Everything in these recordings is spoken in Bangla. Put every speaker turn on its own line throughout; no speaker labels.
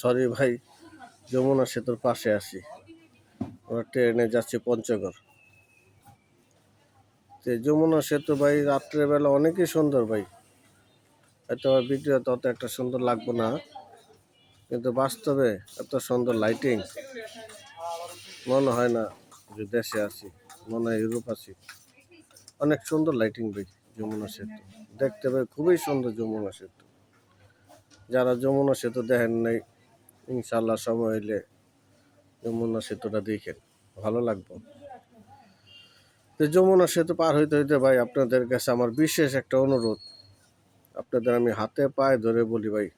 সরি ভাই, যমুনা সেতুর পাশে আছি। আমরা ট্রেনে যাচ্ছি পঞ্চগড়। যমুনা সেতু ভাই রাত্রেবেলা অনেকই সুন্দর ভাই। হয়তো ভিডিও তত একটা সুন্দর লাগবে না, কিন্তু বাস্তবে এত সুন্দর লাইটিং মনে হয় না যে দেশে আছি, মনে হয় ইউরোপ আছি। অনেক সুন্দর লাইটিং ভাই যমুনা সেতু দেখতে ভাই, খুবই সুন্দর যমুনা সেতু। যারা যমুনা সেতু দেখেন নাই, ইনশাল্লাহ সময় হইলে যমুনা সেতুটা দেখেন, ভালো লাগবে। তো যমুনা সেতু পার হইতে হইতে ভাই আপনাদের কাছে আমার বিশেষ একটা অনুরোধ। আপনাদের আমি হাতে পায়ে ধরে বলি ভাই,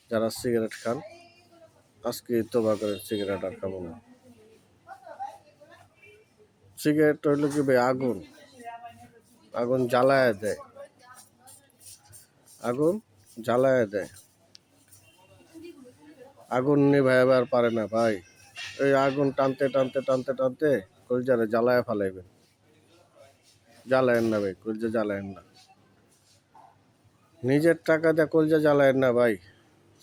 যারা সিগারেট খান আজকে তোবা করেন, সিগারেট আর খাবো না। সিগারেট হইলো কি ভাই, আগুন আগুন জ্বালায় দেয়, আগুন জ্বালায় দেয়। আগুন নিভাইবার পারে না ভাই। এই আগুন টানতে টানতে টানতে টানতে কলজারে জ্বালায় ফেলাইবেন। জ্বালায়েন না ভাই, কলজা জ্বালায়েন না। নিজের টাকা দিয়ে কলজা জ্বালায়েন না ভাই,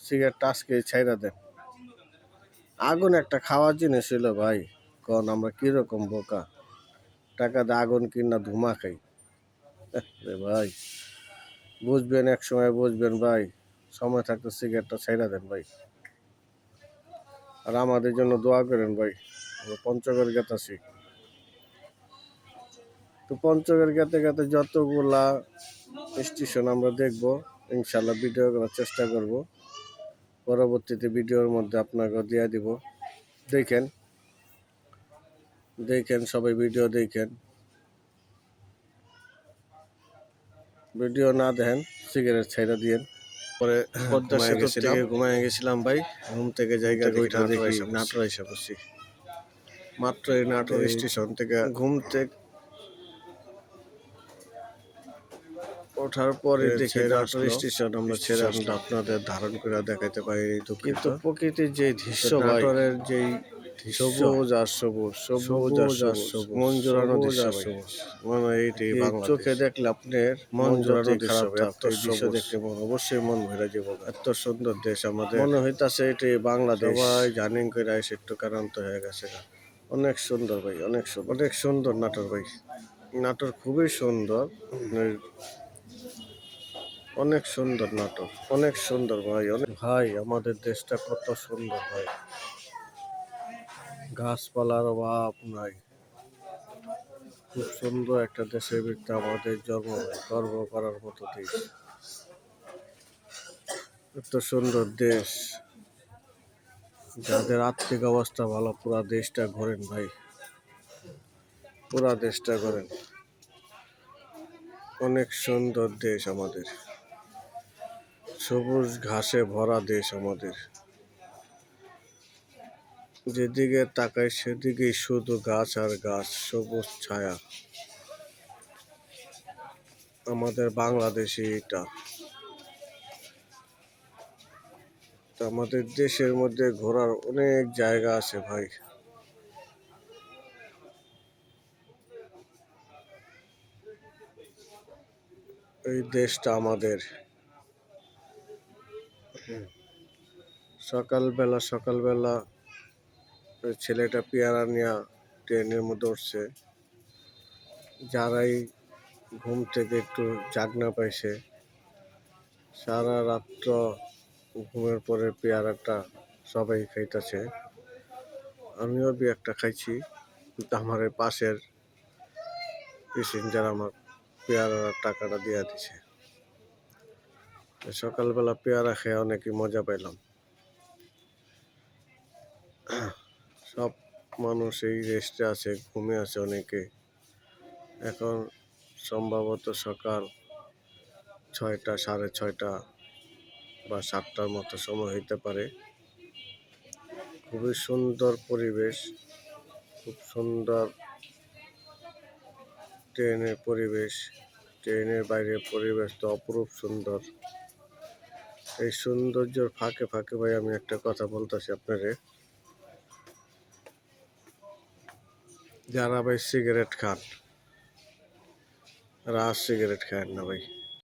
সিগারেট টাচকে ছাইরা দেন। আগুন একটা খাওয়ার জিনিস ছিল ভাই, কারণ আমরা কিরকম বোকা, টাকা দিয়ে আগুন কিনা ধুমা খাই। ভাই বুঝবেন, এক সময় বুঝবেন ভাই, সময় থাকতে সিগারেটটা ছাইরা দেন ভাই। আর আমাদের জন্য দোয়া করেন ভাই, আমরা পঞ্চগড় গেতাছি। তো পঞ্চগড় গেতে গেতে যতগুলা স্টেশন আমরা দেখবো, ইনশাল্লাহ ভিডিও করার চেষ্টা করব। পরবর্তীতে ভিডিওর মধ্যে আপনাকে দিয়ে দিব, দেখেন দেখেন সবাই ভিডিও দেখেন। ভিডিও না দেখেন সিগারেট ছাইরা দিয়েন। পরে পদ্মা সেতু থেকে ঘুমায় গেছিলাম ভাই, ঘুম থেকে জায়গা ওইটা দেখি নাটোর এসে বসছি। মাত্র এই নাটোর স্টেশন থেকে ঘুম থেকে ওঠার পরে দেখি নাটোর স্টেশন আমরা ছেড়ে আসলাম। আপনাদের ধারণ করে দেখাইতে পারি, কিন্তু প্রকৃতির যে দৃশ্য, নাটোরের যেই সবুজ আর সবুজ, সবুজ আর সবুজ, মন জোড়ানো দৃশ্য ভাই। মানে এইটি চোখে দেখলে আপনার মন জোড়ানো দৃশ্য। এত দৃশ্য দেখলে অবশ্যই মন ভরে যাব। এত সুন্দর দেশ আমাদের, মনে হইতাছে এটি বাংলাদেশ। সবাই জার্নিং করে এসে একটু ক্লান্ত হয়ে গেছে। অনেক সুন্দর ভাই, অনেক সুন্দর, অনেক সুন্দর নাটোর ভাই। নাটোর খুবই সুন্দর, অনেক সুন্দর নাটক, অনেক সুন্দর ভাই। অনেক ভাই, আমাদের দেশটা কত সুন্দর ভাই, গাছপালার অভাব নাই। খুব সুন্দর একটা দেশের ভিতরে আমাদের জন্ম, গর্ব করার মতো দেশ। এত সুন্দর দেশ, যাদের আর্থিক অবস্থা ভালো পুরা দেশটা ঘোরেন ভাই, পুরা দেশটা ঘোরেন। অনেক সুন্দর দেশ আমাদের, সবুজ ঘাসে ভরা দেশ আমাদের। যেদিকে তাকাই সেদিকে শুধু গাছ আর গাছ, সবুজ ছায়া। আমাদের বাংলাদেশে এটা। আমাদের দেশের মধ্যে ঘোরার অনেক জায়গা আছে ভাই। এই দেশটা আমাদের। সকালবেলা ছেলেটা পেয়ারা নিয়ে ট্রেনের মধ্যে উঠছে। যারাই ঘুম থেকে একটু জাগনা পাইছে, সারা রাত্র ঘুমের পরে পেয়ারাটা সবাই খাইতেছে। আমিও একটা খাইছি, কিন্তু আমার পাশের প্যাসেঞ্জার আমার পেয়ারার টাকাটা দিয়ে দিছে। সকালবেলা পেয়ারা খেয়ে অনেকই মজা পাইলাম। সব মানুষ এই রেস্টে আছে, ঘুমে আছে অনেকে। এখন সম্ভবত সকাল 6টা, 6:30 বা 7টার মতো সময় হইতে পারে। খুবই সুন্দর পরিবেশ, খুব সুন্দর ট্রেনের পরিবেশ। ট্রেনের বাইরের পরিবেশ তো অপরূপ সুন্দর। এই সৌন্দর্যের ফাঁকে ফাঁকে ভাই আমি একটা কথা বলতেছি আপনারে, যারা ভাই সিগারেট খান, সিগারেট খান না ভাই।